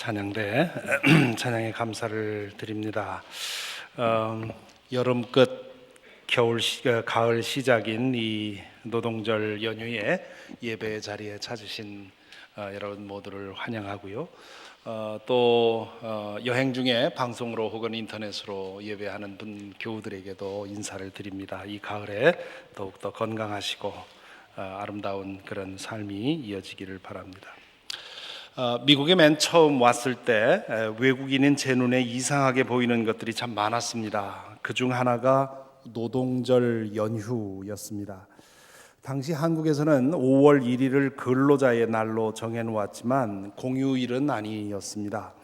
찬양대 찬양의 감사를 드립니다. 여름 끝 가을 시작인 이 노동절 연휴에 예배 자리에 찾으신 여러분 모두를 환영하고요. 또 여행 중에 방송으로 혹은 인터넷으로 예배하는 교우들에게도 인사를 드립니다. 이 가을에 더욱더 건강하시고 아름다운 그런 삶이 이어지기를 바랍니다. 미국에 맨 처음 왔을 때 외국인인 제 눈에 이상하게 보이는 것들이 참 많았습니다. 그중 하나가 노동절 연휴였습니다. 당시 한국에서는 5월 1일을 근로자의 날로 정해놓았지만 공휴일은 아니었습니다.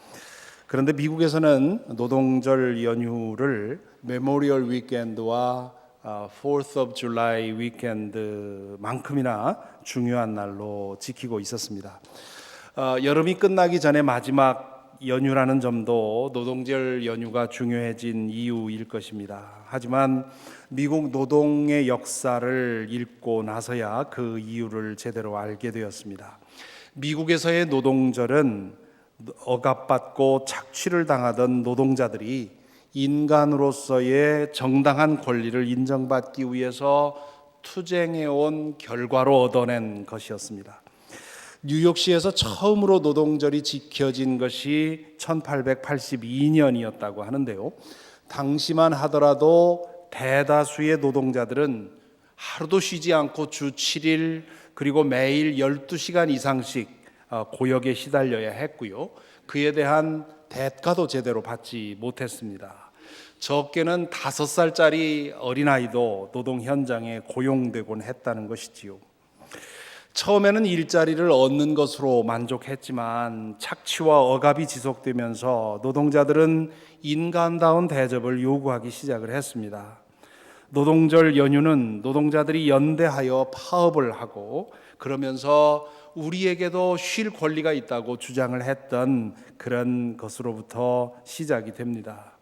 그런데 미국에서는 노동절 연휴를 메모리얼 위켄드와 4th of July 위켄드만큼이나 중요한 날로 지키고 있었습니다. 여름이 끝나기 전에 마지막 연휴라는 점도 노동절 연휴가 중요해진 이유일 것입니다. 하지만 미국 노동의 역사를 읽고 나서야 그 이유를 제대로 알게 되었습니다. 미국에서의 노동절은 억압받고 착취를 당하던 노동자들이 인간으로서의 정당한 권리를 인정받기 위해서 투쟁해온 결과로 얻어낸 것이었습니다. 뉴욕시에서 처음으로 노동절이 지켜진 것이 1882년이었다고 하는데요. 당시만 하더라도 대다수의 노동자들은 하루도 쉬지 않고 주 7일 그리고 매일 12시간 이상씩 고역에 시달려야 했고요. 그에 대한 대가도 제대로 받지 못했습니다. 적게는 5살짜리 어린아이도 노동 현장에 고용되곤 했다는 것이지요. 처음에는 일자리를 얻는 것으로 만족했지만 착취와 억압이 지속되면서 노동자들은 인간다운 대접을 요구하기 시작을 했습니다. 노동절 연휴는 노동자들이 연대하여 파업을 하고 그러면서 우리에게도 쉴 권리가 있다고 주장을 했던 그런 것으로부터 시작이 됩니다.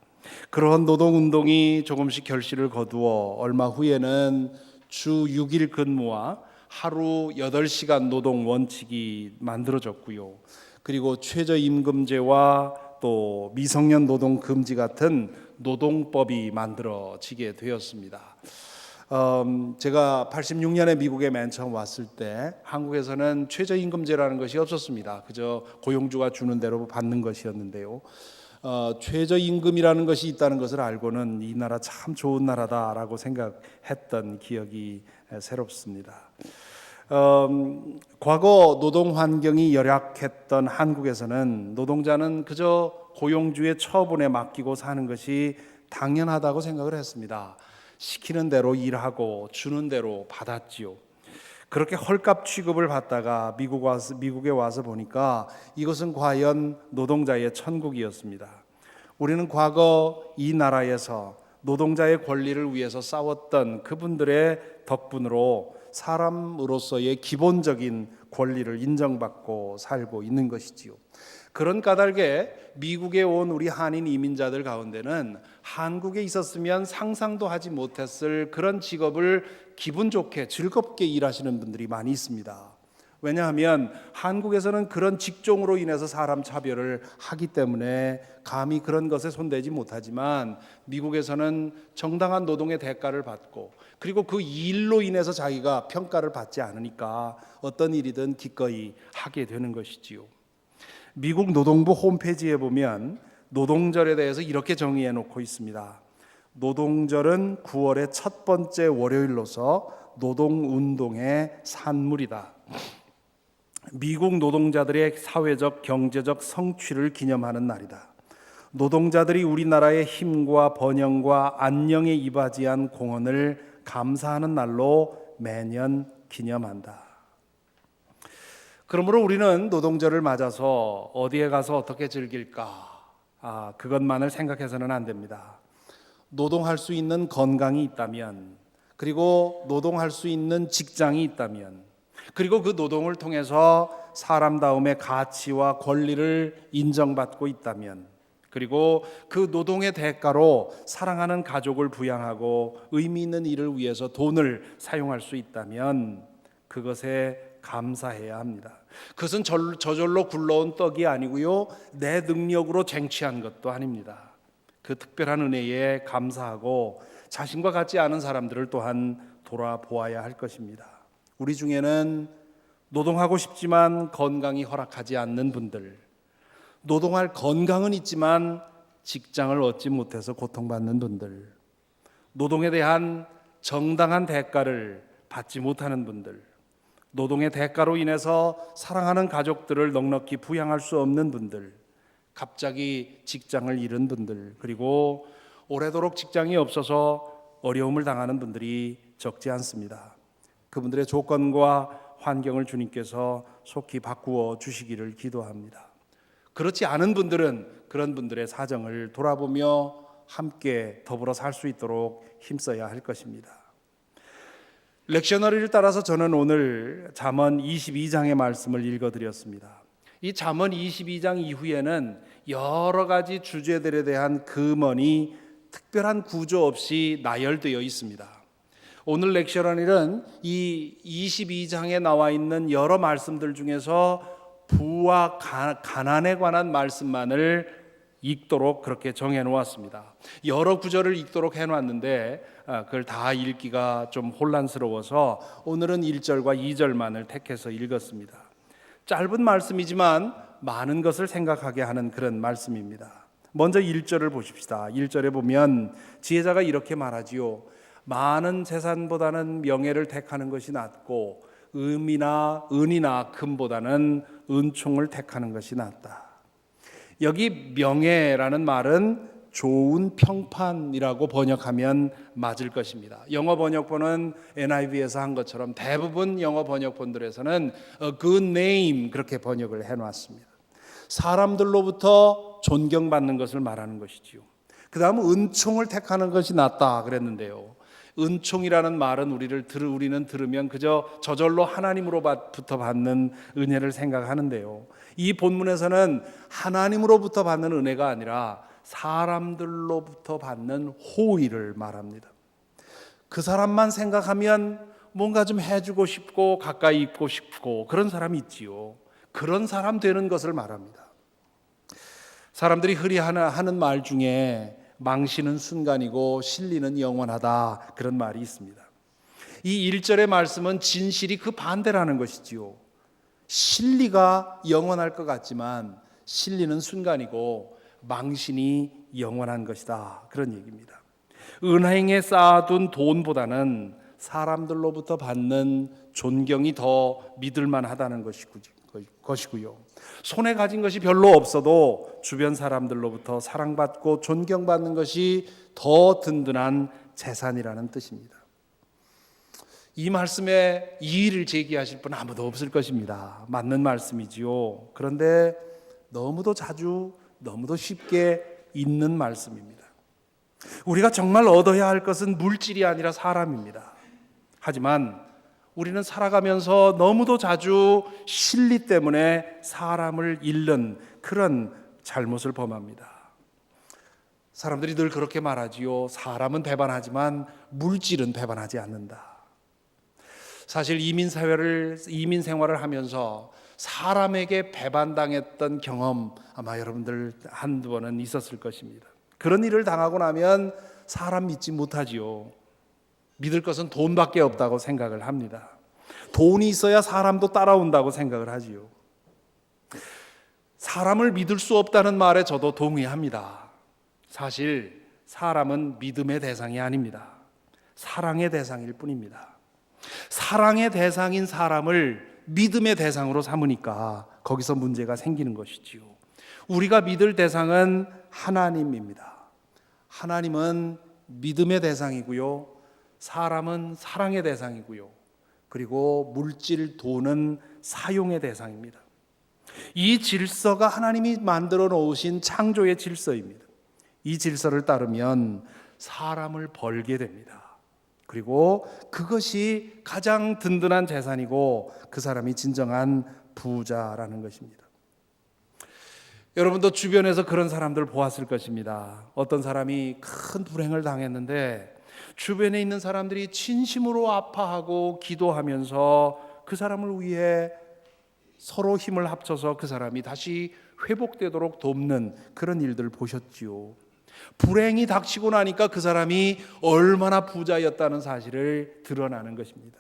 그러한 노동운동이 조금씩 결실을 거두어 얼마 후에는 주 6일 근무와 하루 8시간 노동 원칙이 만들어졌고요. 그리고 최저임금제와 또 미성년 노동 금지 같은 노동법이 만들어지게 되었습니다. 제가 86년에 미국에 맨 처음 왔을 때 한국에서는 최저임금제라는 것이 없었습니다. 그저 고용주가 주는 대로 받는 것이었는데요. 최저임금이라는 것이 있다는 것을 알고는 이 나라 참 좋은 나라다라고 생각했던 기억이 새롭습니다. 과거 노동 환경이 열악했던 한국에서는 노동자는 그저 고용주의 처분에 맡기고 사는 것이 당연하다고 생각을 했습니다. 시키는 대로 일하고 주는 대로 받았지요. 그렇게 헐값 취급을 받다가 미국에 와서 보니까 이것은 과연 노동자의 천국이었습니다. 우리는 과거 이 나라에서 노동자의 권리를 위해서 싸웠던 그분들의 덕분으로 사람으로서의 기본적인 권리를 인정받고 살고 있는 것이지요. 그런 까닭에 미국에 온 우리 한인 이민자들 가운데는 한국에 있었으면 상상도 하지 못했을 그런 직업을 기분 좋게 즐겁게 일하시는 분들이 많이 있습니다. 왜냐하면 한국에서는 그런 직종으로 인해서 사람 차별을 하기 때문에 감히 그런 것에 손대지 못하지만 미국에서는 정당한 노동의 대가를 받고 그리고 그 일로 인해서 자기가 평가를 받지 않으니까 어떤 일이든 기꺼이 하게 되는 것이지요. 미국 노동부 홈페이지에 보면 노동절에 대해서 이렇게 정의해 놓고 있습니다. 노동절은 9월의 첫 번째 월요일로서 노동운동의 산물이다. 미국 노동자들의 사회적, 경제적 성취를 기념하는 날이다. 노동자들이 우리나라의 힘과 번영과 안녕에 이바지한 공헌을 감사하는 날로 매년 기념한다. 그러므로 우리는 노동절을 맞아서 어디에 가서 어떻게 즐길까? 그것만을 생각해서는 안 됩니다. 노동할 수 있는 건강이 있다면, 그리고 노동할 수 있는 직장이 있다면, 그리고 그 노동을 통해서 사람다움의 가치와 권리를 인정받고 있다면, 그리고 그 노동의 대가로 사랑하는 가족을 부양하고 의미 있는 일을 위해서 돈을 사용할 수 있다면 그것에 감사해야 합니다. 그것은 저절로 굴러온 떡이 아니고요, 내 능력으로 쟁취한 것도 아닙니다. 그 특별한 은혜에 감사하고 자신과 같지 않은 사람들을 또한 돌아보아야 할 것입니다. 우리 중에는 노동하고 싶지만 건강이 허락하지 않는 분들, 노동할 건강은 있지만 직장을 얻지 못해서 고통받는 분들, 노동에 대한 정당한 대가를 받지 못하는 분들, 노동의 대가로 인해서 사랑하는 가족들을 넉넉히 부양할 수 없는 분들, 갑자기 직장을 잃은 분들, 그리고 오래도록 직장이 없어서 어려움을 당하는 분들이 적지 않습니다. 그분들의 조건과 환경을 주님께서 속히 바꾸어 주시기를 기도합니다. 그렇지 않은 분들은 그런 분들의 사정을 돌아보며 함께 더불어 살 수 있도록 힘써야 할 것입니다. 렉셔너리를 따라서 저는 오늘 잠언 22장의 말씀을 읽어드렸습니다. 이 잠언 22장 이후에는 여러 가지 주제들에 대한 금언이 특별한 구조 없이 나열되어 있습니다. 오늘 렉셔너리는 이 22장에 나와 있는 여러 말씀들 중에서 부와 가난에 관한 말씀만을 읽도록 그렇게 정해 놓았습니다. 여러 구절을 읽도록 해 놨는데 그걸 다 읽기가 좀 혼란스러워서 오늘은 1절과 2절만을 택해서 읽었습니다. 짧은 말씀이지만 많은 것을 생각하게 하는 그런 말씀입니다. 먼저 1절을 보십시다. 1절에 보면 지혜자가 이렇게 말하지요. 많은 재산보다는 명예를 택하는 것이 낫고 은이나 금보다는 은총을 택하는 것이 낫다. 여기 명예라는 말은 좋은 평판이라고 번역하면 맞을 것입니다. 영어 번역본은 NIV에서 한 것처럼 대부분 영어 번역본들에서는 a good name 그렇게 번역을 해놨습니다. 사람들로부터 존경받는 것을 말하는 것이지요. 그 다음 은총을 택하는 것이 낫다 그랬는데요. 은총이라는 말은 우리는 들으면 그저 저절로 하나님으로부터 받는 은혜를 생각하는데요. 이 본문에서는 하나님으로부터 받는 은혜가 아니라 사람들로부터 받는 호의를 말합니다. 그 사람만 생각하면 뭔가 좀 해주고 싶고 가까이 있고 싶고 그런 사람이 있지요. 그런 사람 되는 것을 말합니다. 사람들이 흔히 하는 말 중에 망신은 순간이고 진리는 영원하다 그런 말이 있습니다. 이 1절의 말씀은 진실이 그 반대라는 것이지요. 진리가 영원할 것 같지만 진리는 순간이고 망신이 영원한 것이다 그런 얘기입니다. 은행에 쌓아둔 돈보다는 사람들로부터 받는 존경이 더 믿을만하다는 것이고요. 손에 가진 것이 별로 없어도 주변 사람들로부터 사랑받고 존경받는 것이 더 든든한 재산이라는 뜻입니다. 이 말씀에 이의를 제기하실 분 아무도 없을 것입니다. 맞는 말씀이지요. 그런데 너무도 자주 너무도 쉽게 잊는 말씀입니다. 우리가 정말 얻어야 할 것은 물질이 아니라 사람입니다. 하지만 우리는 살아가면서 너무도 자주 실리 때문에 사람을 잃는 그런 잘못을 범합니다. 사람들이 늘 그렇게 말하지요. 사람은 배반하지만 물질은 배반하지 않는다. 사실 이민 생활을 하면서 사람에게 배반당했던 경험 아마 여러분들 한두 번은 있었을 것입니다. 그런 일을 당하고 나면 사람 믿지 못하지요. 믿을 것은 돈밖에 없다고 생각을 합니다. 돈이 있어야 사람도 따라온다고 생각을 하지요. 사람을 믿을 수 없다는 말에 저도 동의합니다. 사실 사람은 믿음의 대상이 아닙니다. 사랑의 대상일 뿐입니다. 사랑의 대상인 사람을 믿음의 대상으로 삼으니까 거기서 문제가 생기는 것이지요. 우리가 믿을 대상은 하나님입니다. 하나님은 믿음의 대상이고요. 사람은 사랑의 대상이고요. 그리고 물질, 돈은 사용의 대상입니다. 이 질서가 하나님이 만들어 놓으신 창조의 질서입니다. 이 질서를 따르면 사람을 벌게 됩니다. 그리고 그것이 가장 든든한 재산이고 그 사람이 진정한 부자라는 것입니다. 여러분도 주변에서 그런 사람들 보았을 것입니다. 어떤 사람이 큰 불행을 당했는데 주변에 있는 사람들이 진심으로 아파하고 기도하면서 그 사람을 위해 서로 힘을 합쳐서 그 사람이 다시 회복되도록 돕는 그런 일들을 보셨지요. 불행이 닥치고 나니까 그 사람이 얼마나 부자였다는 사실을 드러나는 것입니다.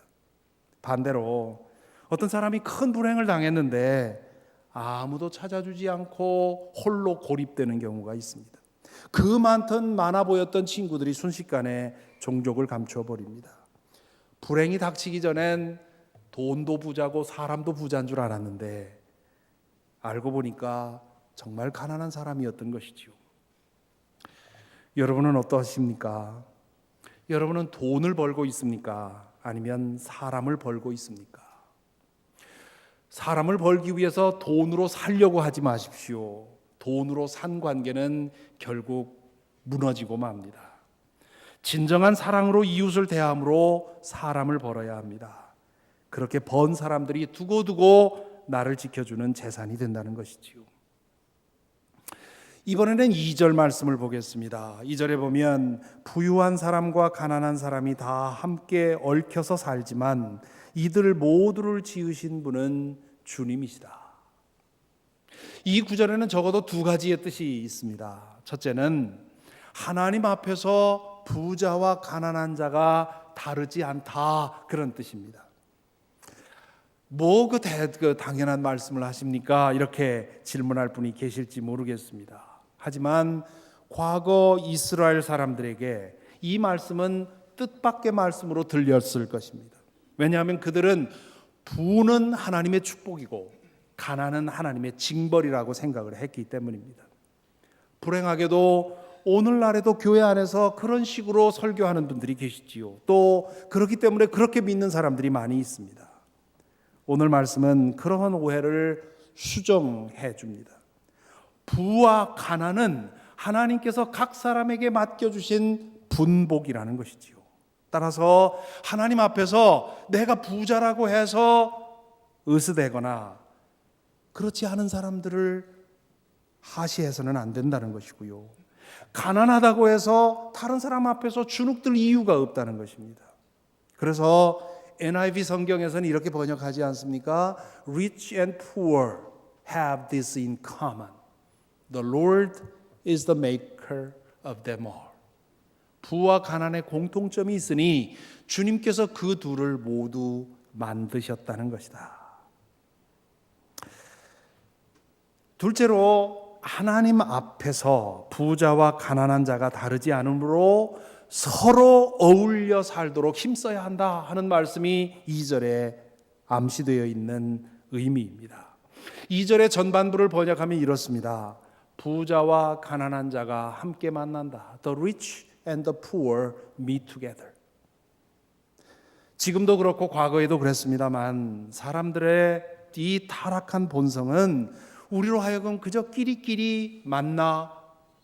반대로 어떤 사람이 큰 불행을 당했는데 아무도 찾아주지 않고 홀로 고립되는 경우가 있습니다. 그 많아 보였던 친구들이 순식간에 종족을 감추어 버립니다. 불행이 닥치기 전엔 돈도 부자고 사람도 부자인 줄 알았는데 알고 보니까 정말 가난한 사람이었던 것이지요. 여러분은 어떠십니까? 여러분은 돈을 벌고 있습니까? 아니면 사람을 벌고 있습니까? 사람을 벌기 위해서 돈으로 살려고 하지 마십시오. 돈으로 산 관계는 결국 무너지고 맙니다. 진정한 사랑으로 이웃을 대함으로 사람을 벌어야 합니다. 그렇게 번 사람들이 두고두고 나를 지켜주는 재산이 된다는 것이지요. 이번에는 2절 말씀을 보겠습니다. 2절에 보면 부유한 사람과 가난한 사람이 다 함께 얽혀서 살지만 이들 모두를 지으신 분은 주님이시다. 이 구절에는 적어도 두 가지의 뜻이 있습니다. 첫째는 하나님 앞에서 부자와 가난한 자가 다르지 않다, 그런 뜻입니다. 그 당연한 말씀을 하십니까? 이렇게 질문할 분이 계실지 모르겠습니다. 하지만 과거 이스라엘 사람들에게 이 말씀은 뜻밖의 말씀으로 들렸을 것입니다. 왜냐하면 그들은 부는 하나님의 축복이고 가난은 하나님의 징벌이라고 생각을 했기 때문입니다. 불행하게도 오늘날에도 교회 안에서 그런 식으로 설교하는 분들이 계시지요. 또 그렇기 때문에 그렇게 믿는 사람들이 많이 있습니다. 오늘 말씀은 그러한 오해를 수정해 줍니다. 부와 가난은 하나님께서 각 사람에게 맡겨주신 분복이라는 것이지요. 따라서 하나님 앞에서 내가 부자라고 해서 으스대거나 그렇지 않은 사람들을 하시해서는 안 된다는 것이고요. 가난하다고 해서 다른 사람 앞에서 주눅들 이유가 없다는 것입니다. 그래서 NIV 성경에서는 이렇게 번역하지 않습니까? Rich and poor have this in common. The Lord is the maker of them all. 부와 가난의 공통점이 있으니 주님께서 그 둘을 모두 만드셨다는 것이다. 둘째로 하나님 앞에서 부자와 가난한 자가 다르지 않으므로 서로 어울려 살도록 힘써야 한다 하는 말씀이 2절에 암시되어 있는 의미입니다. 2절의 전반부를 번역하면 이렇습니다. 부자와 가난한 자가 함께 만난다. The rich and the poor meet together. 지금도 그렇고 과거에도 그랬습니다만 사람들의 이 타락한 본성은 우리로 하여금 그저 끼리끼리 만나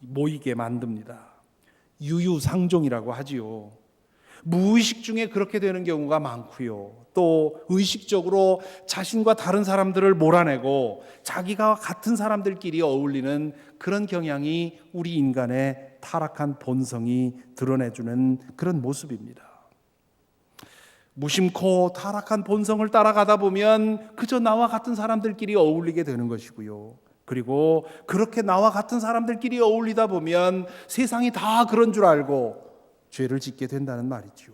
모이게 만듭니다. 유유상종이라고 하지요. 무의식 중에 그렇게 되는 경우가 많고요. 또 의식적으로 자신과 다른 사람들을 몰아내고 자기가 같은 사람들끼리 어울리는 그런 경향이 우리 인간의 타락한 본성이 드러내주는 그런 모습입니다. 무심코 타락한 본성을 따라가다 보면 그저 나와 같은 사람들끼리 어울리게 되는 것이고요. 그리고 그렇게 나와 같은 사람들끼리 어울리다 보면 세상이 다 그런 줄 알고 죄를 짓게 된다는 말이죠.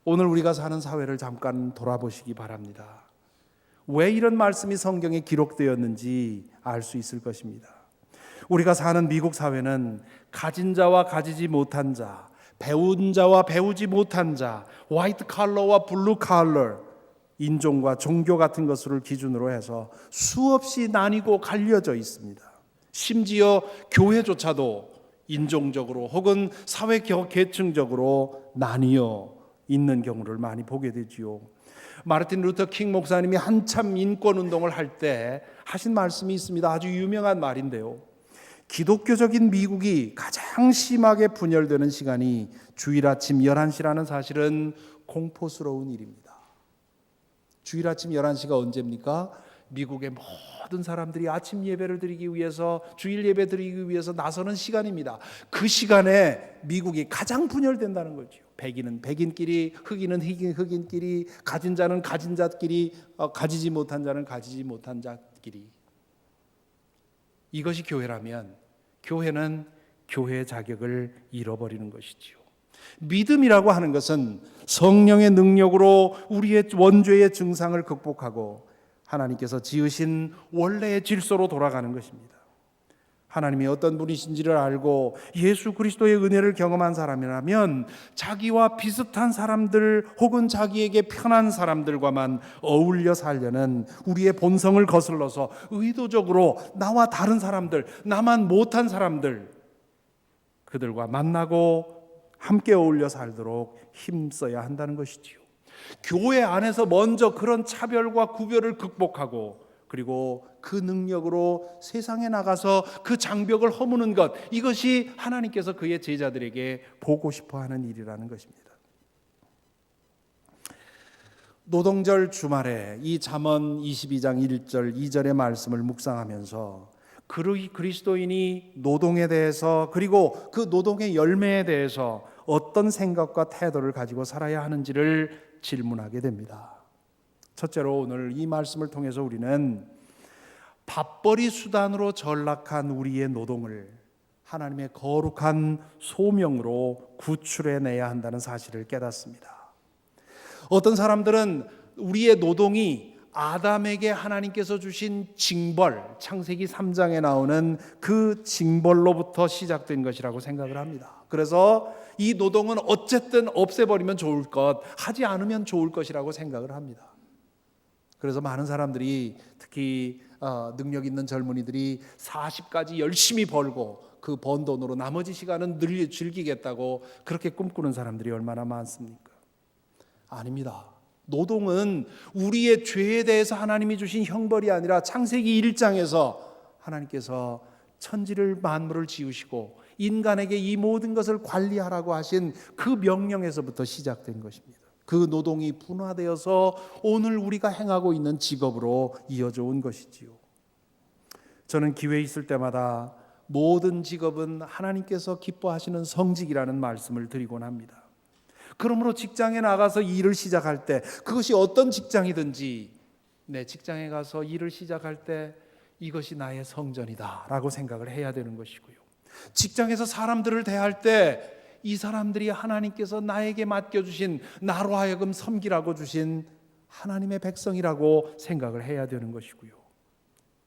오늘 우리가 사는 사회를 잠깐 돌아보시기 바랍니다. 왜 이런 말씀이 성경에 기록되었는지 알 수 있을 것입니다. 우리가 사는 미국 사회는 가진 자와 가지지 못한 자, 배운 자와 배우지 못한 자, 화이트 칼러와 블루 칼러, 인종과 종교 같은 것을 기준으로 해서 수없이 나뉘고 갈려져 있습니다. 심지어 교회조차도 인종적으로 혹은 사회 계층적으로 나뉘어 있는 경우를 많이 보게 되지요. 마르틴 루터 킹 목사님이 한참 인권운동을 할 때 하신 말씀이 있습니다. 아주 유명한 말인데요. 기독교적인 미국이 가장 심하게 분열되는 시간이 주일 아침 11시라는 사실은 공포스러운 일입니다. 주일 아침 11시가 언제입니까? 미국의 모든 사람들이 아침 예배를 드리기 위해서, 주일 예배 드리기 위해서 나서는 시간입니다. 그 시간에 미국이 가장 분열된다는 거죠. 백인은 백인끼리, 흑인은 흑인끼리, 가진 자는 가진 자끼리, 가지지 못한 자는 가지지 못한 자끼리. 이것이 교회라면 교회는 교회의 자격을 잃어버리는 것이지요. 믿음이라고 하는 것은 성령의 능력으로 우리의 원죄의 증상을 극복하고 하나님께서 지으신 원래의 질서로 돌아가는 것입니다. 하나님이 어떤 분이신지를 알고 예수 그리스도의 은혜를 경험한 사람이라면 자기와 비슷한 사람들 혹은 자기에게 편한 사람들과만 어울려 살려는 우리의 본성을 거슬러서 의도적으로 나와 다른 사람들, 나만 못한 사람들, 그들과 만나고 함께 어울려 살도록 힘써야 한다는 것이지요. 교회 안에서 먼저 그런 차별과 구별을 극복하고 그리고 그 능력으로 세상에 나가서 그 장벽을 허무는 것, 이것이 하나님께서 그의 제자들에게 보고 싶어하는 일이라는 것입니다. 노동절 주말에 이 잠언 22장 1절 2절의 말씀을 묵상하면서 그리스도인이 노동에 대해서 그리고 그 노동의 열매에 대해서 어떤 생각과 태도를 가지고 살아야 하는지를 질문하게 됩니다. 첫째로 오늘 이 말씀을 통해서 우리는 밥벌이 수단으로 전락한 우리의 노동을 하나님의 거룩한 소명으로 구출해내야 한다는 사실을 깨닫습니다. 어떤 사람들은 우리의 노동이 아담에게 하나님께서 주신 징벌, 창세기 3장에 나오는 그 징벌로부터 시작된 것이라고 생각을 합니다. 그래서 이 노동은 어쨌든 없애버리면 좋을 것, 하지 않으면 좋을 것이라고 생각을 합니다. 그래서 많은 사람들이 특히 능력 있는 젊은이들이 40까지 열심히 벌고 그 번 돈으로 나머지 시간은 늘 즐기겠다고 그렇게 꿈꾸는 사람들이 얼마나 많습니까? 아닙니다. 노동은 우리의 죄에 대해서 하나님이 주신 형벌이 아니라 창세기 1장에서 하나님께서 천지를 만물을 지으시고 인간에게 이 모든 것을 관리하라고 하신 그 명령에서부터 시작된 것입니다. 그 노동이 분화되어서 오늘 우리가 행하고 있는 직업으로 이어져 온 것이지요. 저는 기회에 있을 때마다 모든 직업은 하나님께서 기뻐하시는 성직이라는 말씀을 드리곤 합니다. 그러므로 직장에 나가서 일을 시작할 때 그것이 어떤 직장이든지 내 직장에 가서 일을 시작할 때 이것이 나의 성전이다 라고 생각을 해야 되는 것이고요. 직장에서 사람들을 대할 때 이 사람들이 하나님께서 나에게 맡겨주신, 나로 하여금 섬기라고 주신 하나님의 백성이라고 생각을 해야 되는 것이고요.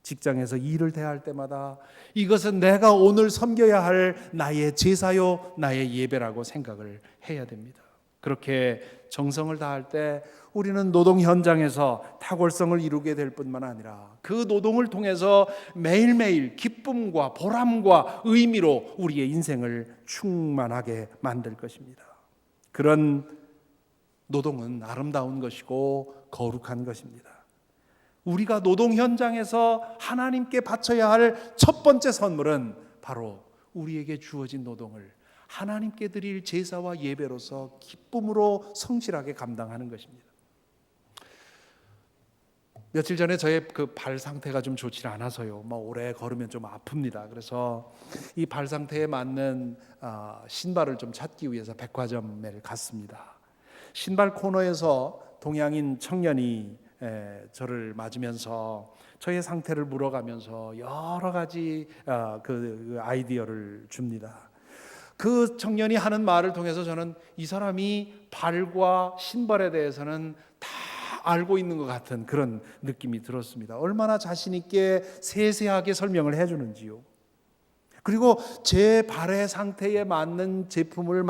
직장에서 일을 대할 때마다 이것은 내가 오늘 섬겨야 할 나의 제사요, 나의 예배라고 생각을 해야 됩니다. 그렇게 정성을 다할 때 우리는 노동 현장에서 탁월성을 이루게 될 뿐만 아니라 그 노동을 통해서 매일매일 기쁨과 보람과 의미로 우리의 인생을 충만하게 만들 것입니다. 그런 노동은 아름다운 것이고 거룩한 것입니다. 우리가 노동 현장에서 하나님께 바쳐야 할 첫 번째 선물은 바로 우리에게 주어진 노동을 하나님께 드릴 제사와 예배로서 기쁨으로 성실하게 감당하는 것입니다. 며칠 전에 저의 그 발 상태가 좀 좋지 않아서요. 오래 걸으면 좀 아픕니다. 그래서 이 발 상태에 맞는 신발을 좀 찾기 위해서 백화점에 갔습니다. 신발 코너에서 동양인 청년이 저를 맞으면서 저의 상태를 물어가면서 여러 가지 그 아이디어를 줍니다. 그 청년이 하는 말을 통해서 저는 이 사람이 발과 신발에 대해서는 다 알고 있는 것 같은 그런 느낌이 들었습니다. 얼마나 자신 있게 세세하게 설명을 해주는지요. 그리고 제 발의 상태에 맞는 제품을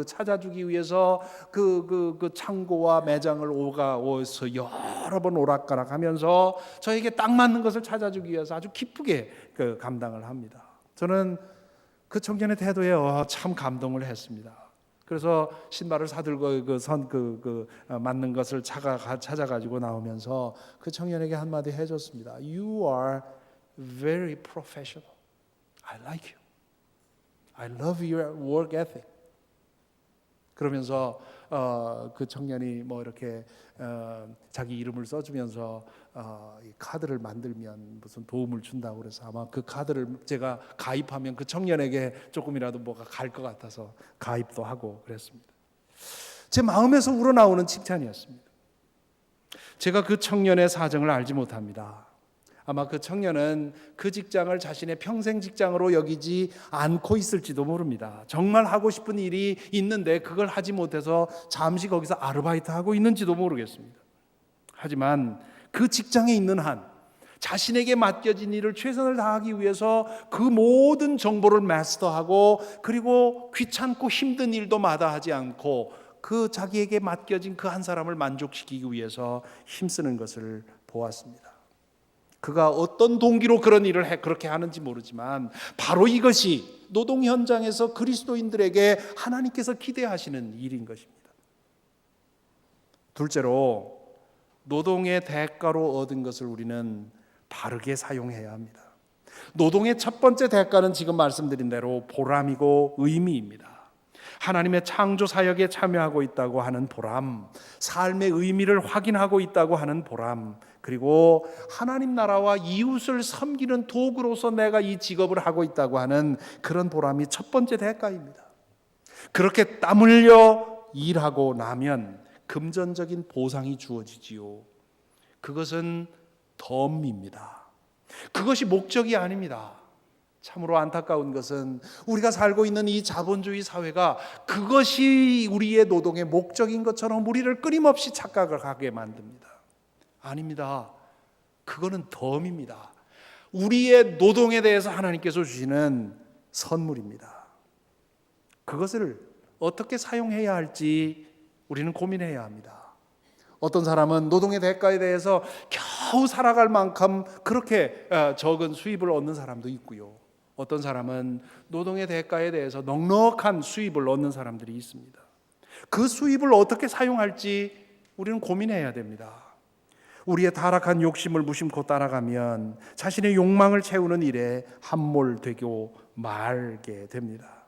찾아주기 위해서 그 창고와 매장을 오가서 여러 번 오락가락하면서 저에게 딱 맞는 것을 찾아주기 위해서 아주 기쁘게 감당을 합니다. 저는 그 청년의 태도에 참 감동을 했습니다. 그래서 신발을 사들고 맞는 것을 찾아가지고 나오면서 그 청년에게 한마디 해줬습니다. You are very professional. I like you. I love your work ethic. 그러면서 그 청년이 이렇게 자기 이름을 써주면서 이 카드를 만들면 무슨 도움을 준다고 그래서 아마 그 카드를 제가 가입하면 그 청년에게 조금이라도 뭐가 갈 것 같아서 가입도 하고 그랬습니다. 제 마음에서 우러나오는 칭찬이었습니다. 제가 그 청년의 사정을 알지 못합니다. 아마 그 청년은 그 직장을 자신의 평생 직장으로 여기지 않고 있을지도 모릅니다. 정말 하고 싶은 일이 있는데 그걸 하지 못해서 잠시 거기서 아르바이트하고 있는지도 모르겠습니다. 하지만 그 직장에 있는 한 자신에게 맡겨진 일을 최선을 다하기 위해서 그 모든 정보를 마스터하고 그리고 귀찮고 힘든 일도 마다하지 않고 그 자기에게 맡겨진 그 한 사람을 만족시키기 위해서 힘쓰는 것을 보았습니다. 그가 어떤 동기로 그런 일을 그렇게 하는지 모르지만 바로 이것이 노동 현장에서 그리스도인들에게 하나님께서 기대하시는 일인 것입니다. 둘째로 노동의 대가로 얻은 것을 우리는 바르게 사용해야 합니다. 노동의 첫 번째 대가는 지금 말씀드린 대로 보람이고 의미입니다. 하나님의 창조 사역에 참여하고 있다고 하는 보람, 삶의 의미를 확인하고 있다고 하는 보람, 그리고 하나님 나라와 이웃을 섬기는 도구로서 내가 이 직업을 하고 있다고 하는 그런 보람이 첫 번째 대가입니다. 그렇게 땀 흘려 일하고 나면 금전적인 보상이 주어지지요. 그것은 덤입니다. 그것이 목적이 아닙니다. 참으로 안타까운 것은 우리가 살고 있는 이 자본주의 사회가 그것이 우리의 노동의 목적인 것처럼 우리를 끊임없이 착각을 하게 만듭니다. 아닙니다. 그거는 덤입니다. 우리의 노동에 대해서 하나님께서 주시는 선물입니다. 그것을 어떻게 사용해야 할지 우리는 고민해야 합니다. 어떤 사람은 노동의 대가에 대해서 겨우 살아갈 만큼 그렇게 적은 수입을 얻는 사람도 있고요. 어떤 사람은 노동의 대가에 대해서 넉넉한 수입을 얻는 사람들이 있습니다. 그 수입을 어떻게 사용할지 우리는 고민해야 됩니다. 우리의 타락한 욕심을 무심코 따라가면 자신의 욕망을 채우는 일에 함몰되고 말게 됩니다.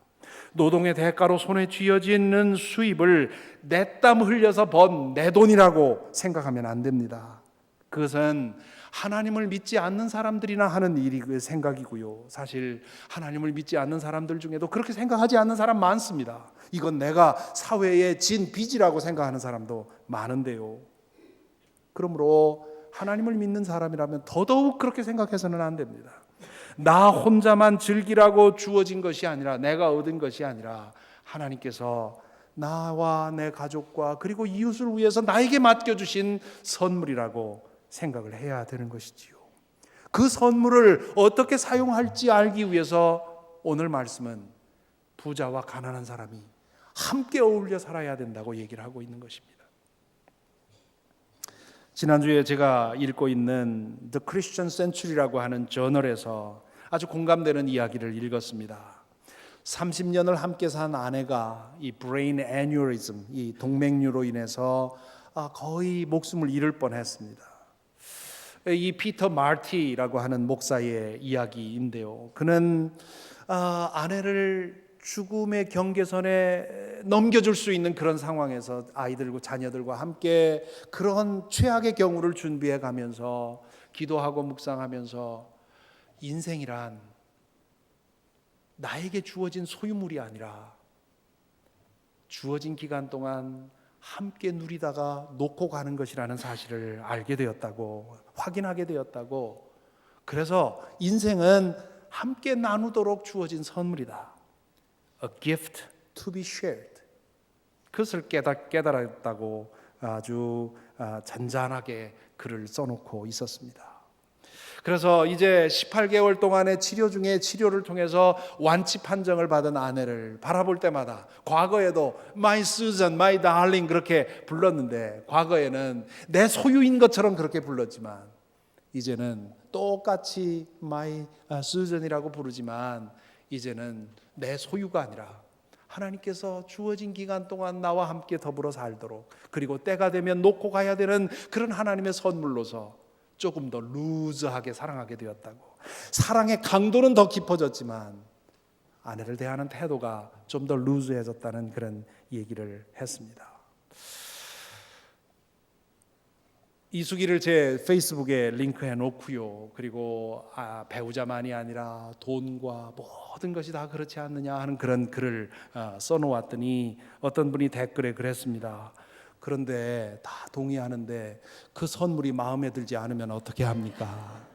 노동의 대가로 손에 쥐어지는 수입을 내 땀 흘려서 번 내 돈이라고 생각하면 안 됩니다. 그것은 하나님을 믿지 않는 사람들이나 하는 일이 그 생각이고요. 사실 하나님을 믿지 않는 사람들 중에도 그렇게 생각하지 않는 사람 많습니다. 이건 내가 사회에 진 빚이라고 생각하는 사람도 많은데요. 그러므로 하나님을 믿는 사람이라면 더더욱 그렇게 생각해서는 안 됩니다. 나 혼자만 즐기라고 주어진 것이 아니라, 내가 얻은 것이 아니라 하나님께서 나와 내 가족과 그리고 이웃을 위해서 나에게 맡겨주신 선물이라고 생각을 해야 되는 것이지요. 그 선물을 어떻게 사용할지 알기 위해서 오늘 말씀은 부자와 가난한 사람이 함께 어울려 살아야 된다고 얘기를 하고 있는 것입니다. 지난주에 제가 읽고 있는 The Christian Century라고 하는 저널에서 아주 공감되는 이야기를 읽었습니다. 30년을 함께 산 아내가 이 브레인 애뉴리즘, 이 동맥류로 인해서 거의 목숨을 잃을 뻔했습니다. 이 피터 마티라고 하는 목사의 이야기인데요. 그는 아내를 죽음의 경계선에 넘겨줄 수 있는 그런 상황에서 아이들과 자녀들과 함께 그런 최악의 경우를 준비해 가면서 기도하고 묵상하면서 인생이란 나에게 주어진 소유물이 아니라 주어진 기간 동안 함께 누리다가 놓고 가는 것이라는 사실을 알게 되었다고, 확인하게 되었다고. 그래서 인생은 함께 나누도록 주어진 선물이다. A gift to be shared. 그것을 깨달았다고 아주 잔잔하게 글을 써놓고 있었습니다. 그래서 이제 18개월 동안의 치료 중에 치료를 통해서 완치 판정을 받은 아내를 바라볼 때마다, 과거에도 My Susan, My Darling 그렇게 불렀는데, 과거에는 내 소유인 것처럼 그렇게 불렀지만 이제는 똑같이 My Susan이라고 부르지만 이제는 내 소유가 아니라 하나님께서 주어진 기간 동안 나와 함께 더불어 살도록, 그리고 때가 되면 놓고 가야 되는 그런 하나님의 선물로서 조금 더 루즈하게 사랑하게 되었다고. 사랑의 강도는 더 깊어졌지만 아내를 대하는 태도가 좀 더 루즈해졌다는 그런 얘기를 했습니다. 이수기를 제 페이스북에 링크해 놓고요. 그리고 배우자만이 아니라 돈과 모든 것이 다 그렇지 않느냐 하는 그런 글을 써놓았더니 어떤 분이 댓글에 그랬습니다. 그런데 다 동의하는데 그 선물이 마음에 들지 않으면 어떻게 합니까?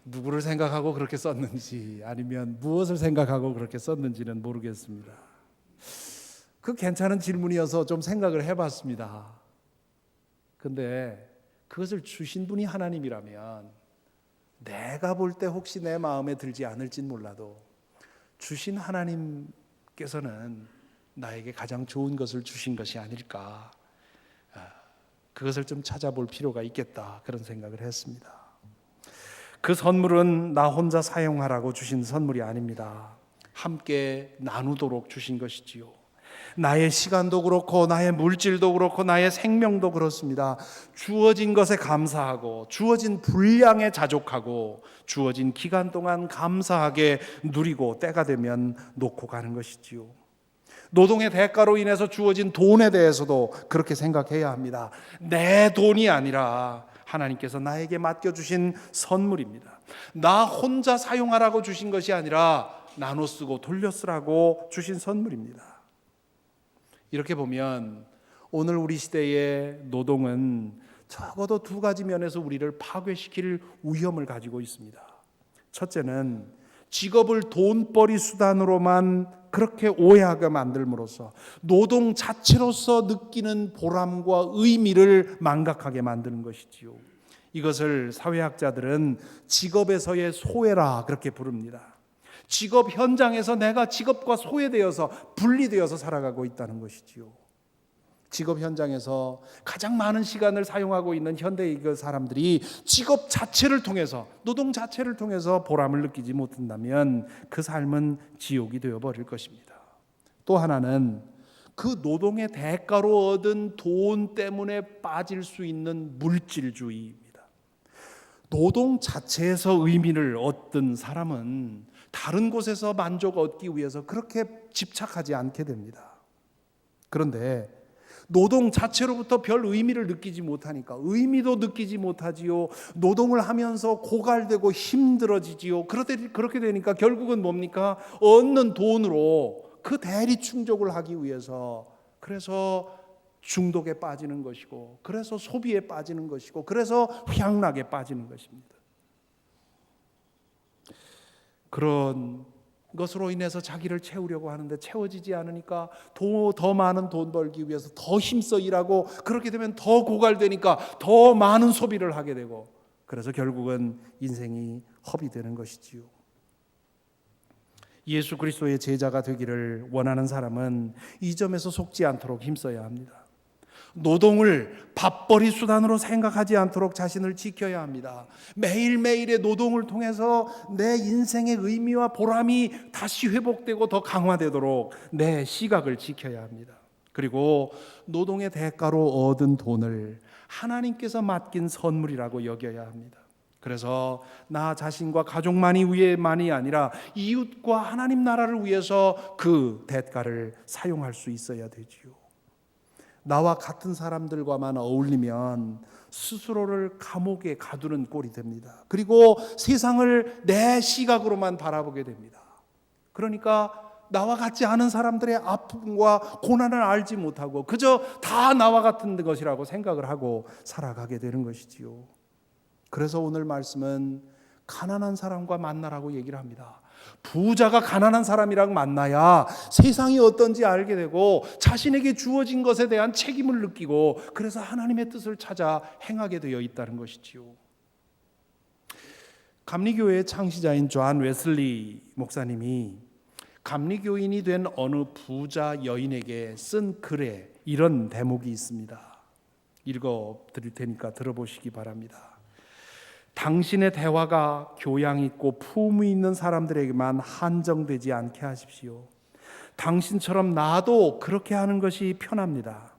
누구를 생각하고 그렇게 썼는지 아니면 무엇을 생각하고 그렇게 썼는지는 모르겠습니다. 그 괜찮은 질문이어서 좀 생각을 해봤습니다. 근데 그것을 주신 분이 하나님이라면 내가 볼 때 혹시 내 마음에 들지 않을진 몰라도 주신 하나님께서는 나에게 가장 좋은 것을 주신 것이 아닐까, 그것을 좀 찾아볼 필요가 있겠다, 그런 생각을 했습니다. 그 선물은 나 혼자 사용하라고 주신 선물이 아닙니다. 함께 나누도록 주신 것이지요. 나의 시간도 그렇고 나의 물질도 그렇고 나의 생명도 그렇습니다. 주어진 것에 감사하고 주어진 분량에 자족하고 주어진 기간 동안 감사하게 누리고 때가 되면 놓고 가는 것이지요. 노동의 대가로 인해서 주어진 돈에 대해서도 그렇게 생각해야 합니다. 내 돈이 아니라 하나님께서 나에게 맡겨주신 선물입니다. 나 혼자 사용하라고 주신 것이 아니라 나눠 쓰고 돌려 쓰라고 주신 선물입니다. 이렇게 보면 오늘 우리 시대의 노동은 적어도 두 가지 면에서 우리를 파괴시킬 위험을 가지고 있습니다. 첫째는 직업을 돈벌이 수단으로만 그렇게 오해하게 만들므로써 노동 자체로서 느끼는 보람과 의미를 망각하게 만드는 것이지요. 이것을 사회학자들은 직업에서의 소외라 그렇게 부릅니다. 직업 현장에서 내가 직업과 소외되어서 분리되어서 살아가고 있다는 것이지요. 직업 현장에서 가장 많은 시간을 사용하고 있는 현대의 그 사람들이 직업 자체를 통해서, 노동 자체를 통해서 보람을 느끼지 못한다면 그 삶은 지옥이 되어버릴 것입니다. 또 하나는 그 노동의 대가로 얻은 돈 때문에 빠질 수 있는 물질주의입니다. 노동 자체에서 의미를 얻던 사람은 다른 곳에서 만족 얻기 위해서 그렇게 집착하지 않게 됩니다. 그런데 노동 자체로부터 별 의미를 느끼지 못하니까 의미도 느끼지 못하지요. 노동을 하면서 고갈되고 힘들어지지요. 그렇게 되니까 결국은 뭡니까? 얻는 돈으로 그 대리 충족을 하기 위해서, 그래서 중독에 빠지는 것이고, 그래서 소비에 빠지는 것이고, 그래서 휘황락에 빠지는 것입니다. 그런 것으로 인해서 자기를 채우려고 하는데 채워지지 않으니까 더 많은 돈 벌기 위해서 더 힘써 일하고, 그렇게 되면 더 고갈되니까 더 많은 소비를 하게 되고, 그래서 결국은 인생이 허비되는 것이지요. 예수 그리스도의 제자가 되기를 원하는 사람은 이 점에서 속지 않도록 힘써야 합니다. 노동을 밥벌이 수단으로 생각하지 않도록 자신을 지켜야 합니다. 매일매일의 노동을 통해서 내 인생의 의미와 보람이 다시 회복되고 더 강화되도록 내 시각을 지켜야 합니다. 그리고 노동의 대가로 얻은 돈을 하나님께서 맡긴 선물이라고 여겨야 합니다. 그래서 나 자신과 가족만이 위해만이 아니라 이웃과 하나님 나라를 위해서 그 대가를 사용할 수 있어야 되지요. 나와 같은 사람들과만 어울리면 스스로를 감옥에 가두는 꼴이 됩니다. 그리고 세상을 내 시각으로만 바라보게 됩니다. 그러니까 나와 같지 않은 사람들의 아픔과 고난을 알지 못하고 그저 다 나와 같은 것이라고 생각을 하고 살아가게 되는 것이지요. 그래서 오늘 말씀은 가난한 사람과 만나라고 얘기를 합니다. 부자가 가난한 사람이랑 만나야 세상이 어떤지 알게 되고 자신에게 주어진 것에 대한 책임을 느끼고, 그래서 하나님의 뜻을 찾아 행하게 되어 있다는 것이지요. 감리교회의 창시자인 존 웨슬리 목사님이 감리교인이 된 어느 부자 여인에게 쓴 글에 이런 대목이 있습니다. 읽어 드릴 테니까 들어보시기 바랍니다. 당신의 대화가 교양 있고 품위 있는 사람들에게만 한정되지 않게 하십시오. 당신처럼 나도 그렇게 하는 것이 편합니다.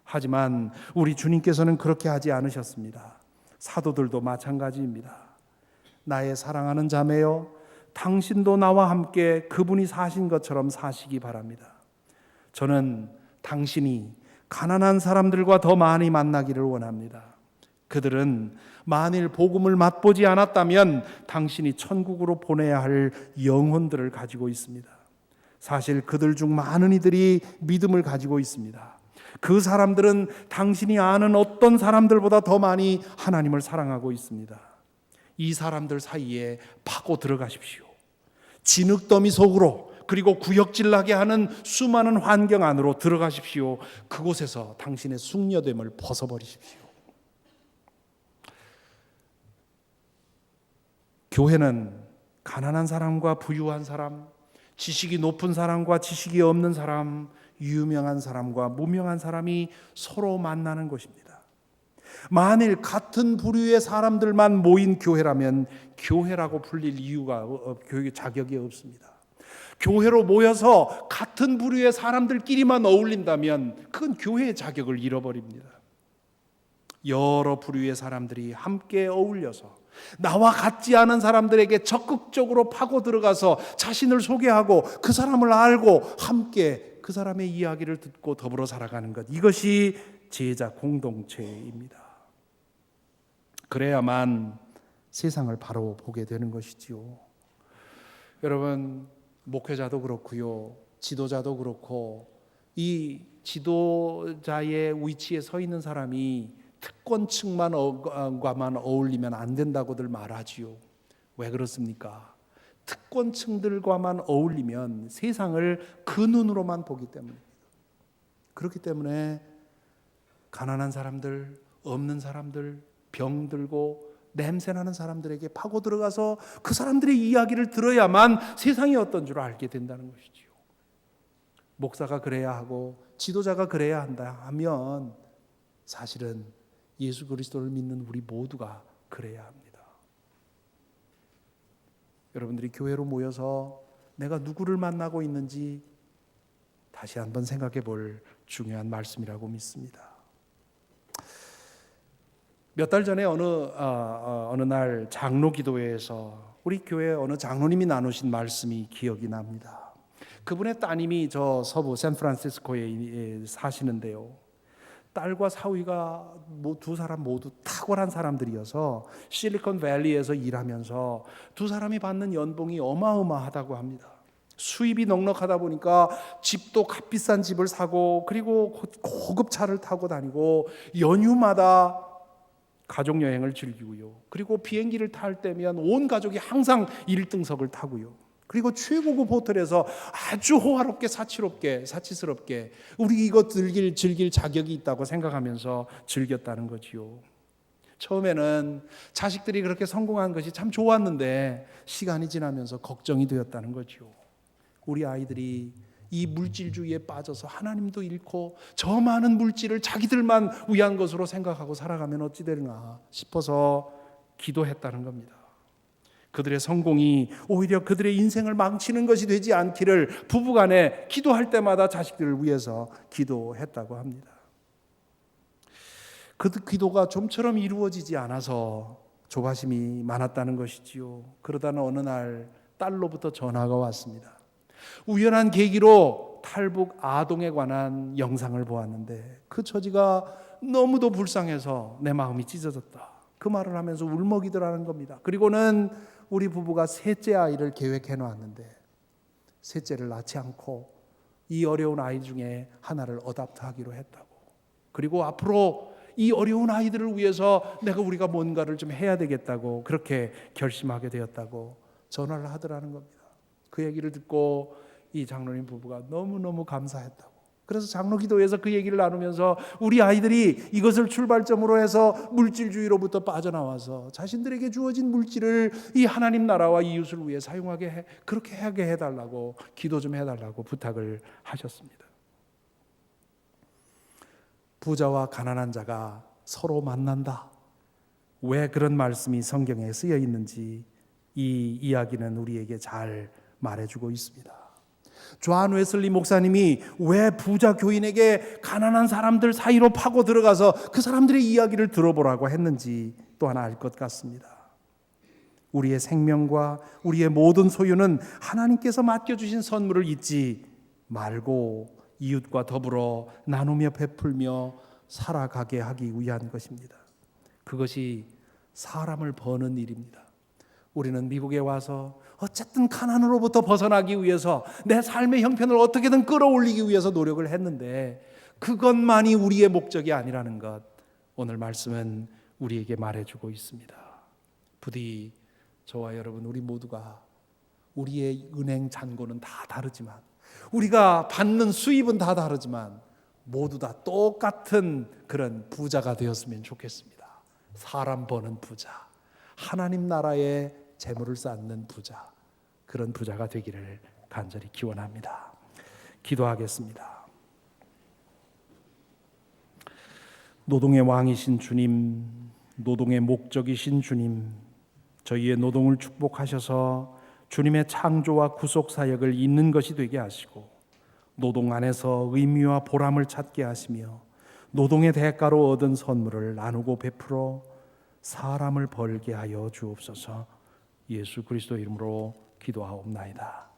하지만 우리 주님께서는 그렇게 하지 않으셨습니다. 사도들도 마찬가지입니다. 나의 사랑하는 자매여, 당신도 나와 함께 그분이 사신 것처럼 사시기 바랍니다. 저는 당신이 가난한 사람들과 더 많이 만나기를 원합니다. 그들은 만일 복음을 맛보지 않았다면 당신이 천국으로 보내야 할 영혼들을 가지고 있습니다. 사실 그들 중 많은 이들이 믿음을 가지고 있습니다. 그 사람들은 당신이 아는 어떤 사람들보다 더 많이 하나님을 사랑하고 있습니다. 이 사람들 사이에 파고 들어가십시오. 진흙더미 속으로, 그리고 구역질나게 하는 수많은 환경 안으로 들어가십시오. 그곳에서 당신의 숙녀됨을 벗어버리십시오. 교회는 가난한 사람과 부유한 사람, 지식이 높은 사람과 지식이 없는 사람, 유명한 사람과 무명한 사람이 서로 만나는 곳입니다. 만일 같은 부류의 사람들만 모인 교회라면 교회라고 불릴 이유가 교회 자격이 없습니다. 교회로 모여서 같은 부류의 사람들끼리만 어울린다면 그건 교회의 자격을 잃어버립니다. 여러 부류의 사람들이 함께 어울려서 나와 같지 않은 사람들에게 적극적으로 파고 들어가서 자신을 소개하고 그 사람을 알고 함께 그 사람의 이야기를 듣고 더불어 살아가는 것, 이것이 제자 공동체입니다. 그래야만 세상을 바로 보게 되는 것이지요. 여러분, 목회자도 그렇고요, 지도자도 그렇고, 이 지도자의 위치에 서 있는 사람이 특권층과만 어울리면 안 된다고들 말하지요. 왜 그렇습니까? 특권층들과만 어울리면 세상을 그 눈으로만 보기 때문입니다. 그렇기 때문에 가난한 사람들, 없는 사람들, 병들고 냄새나는 사람들에게 파고 들어가서 그 사람들의 이야기를 들어야만 세상이 어떤 줄 알게 된다는 것이지요. 목사가 그래야 하고 지도자가 그래야 한다 하면 사실은 예수 그리스도를 믿는 우리 모두가 그래야 합니다. 여러분들이 교회로 모여서 내가 누구를 만나고 있는지 다시 한번 생각해 볼 중요한 말씀이라고 믿습니다. 몇 달 전에 어느 날 장로 기도회에서 우리 교회 어느 장로님이 나누신 말씀이 기억이 납니다. 그분의 따님이 저 서부 샌프란시스코에 사시는데요, 딸과 사위가 두 사람 모두 탁월한 사람들이어서 실리콘밸리에서 일하면서 두 사람이 받는 연봉이 어마어마하다고 합니다. 수입이 넉넉하다 보니까 집도 값비싼 집을 사고, 그리고 고급 차를 타고 다니고, 연휴마다 가족여행을 즐기고요, 그리고 비행기를 탈 때면 온 가족이 항상 1등석을 타고요, 그리고 최고급 호텔에서 아주 호화롭게 사치스럽게 우리 이거 즐길 자격이 있다고 생각하면서 즐겼다는 거지요. 처음에는 자식들이 그렇게 성공한 것이 참 좋았는데 시간이 지나면서 걱정이 되었다는 거지요. 우리 아이들이 이 물질주의에 빠져서 하나님도 잃고 저 많은 물질을 자기들만 위한 것으로 생각하고 살아가면 어찌 되나 싶어서 기도했다는 겁니다. 그들의 성공이 오히려 그들의 인생을 망치는 것이 되지 않기를 부부간에 기도할 때마다 자식들을 위해서 기도했다고 합니다. 그 기도가 좀처럼 이루어지지 않아서 조바심이 많았다는 것이지요. 그러다는 어느 날 딸로부터 전화가 왔습니다. 우연한 계기로 탈북 아동에 관한 영상을 보았는데 그 처지가 너무도 불쌍해서 내 마음이 찢어졌다, 그 말을 하면서 울먹이더라는 겁니다. 그리고는 우리 부부가 셋째 아이를 계획해 놨는데 셋째를 낳지 않고 이 어려운 아이 중에 하나를 어답트하기로 했다고, 그리고 앞으로 이 어려운 아이들을 위해서 우리가 뭔가를 좀 해야 되겠다고 그렇게 결심하게 되었다고 전화를 하더라는 겁니다. 그 얘기를 듣고 이 장로님 부부가 너무너무 감사했다고, 그래서 장로기도에서 그 얘기를 나누면서 우리 아이들이 이것을 출발점으로 해서 물질주의로부터 빠져나와서 자신들에게 주어진 물질을 이 하나님 나라와 이웃을 위해 사용하게 그렇게 하게 해달라고, 기도 좀 해달라고 부탁을 하셨습니다. 부자와 가난한 자가 서로 만난다. 왜 그런 말씀이 성경에 쓰여 있는지 이 이야기는 우리에게 잘 말해주고 있습니다. 존 웨슬리 목사님이 왜 부자 교인에게 가난한 사람들 사이로 파고 들어가서 그 사람들의 이야기를 들어보라고 했는지 또한 알 것 같습니다. 우리의 생명과 우리의 모든 소유는 하나님께서 맡겨주신 선물을 잊지 말고 이웃과 더불어 나누며 베풀며 살아가게 하기 위한 것입니다. 그것이 사람을 버는 일입니다. 우리는 미국에 와서 어쨌든 가난으로부터 벗어나기 위해서 내 삶의 형편을 어떻게든 끌어올리기 위해서 노력을 했는데 그것만이 우리의 목적이 아니라는 것, 오늘 말씀은 우리에게 말해주고 있습니다. 부디 저와 여러분 우리 모두가 우리의 은행 잔고는 다 다르지만, 우리가 받는 수입은 다 다르지만 모두 다 똑같은 그런 부자가 되었으면 좋겠습니다. 사람 버는 부자, 하나님 나라의 재물을 쌓는 부자, 그런 부자가 되기를 간절히 기원합니다. 기도하겠습니다. 노동의 왕이신 주님, 노동의 목적이신 주님, 저희의 노동을 축복하셔서 주님의 창조와 구속 사역을 잇는 것이 되게 하시고 노동 안에서 의미와 보람을 찾게 하시며 노동의 대가로 얻은 선물을 나누고 베풀어 사람을 벌게 하여 주옵소서. 예수 그리스도 이름으로 기도하옵나이다.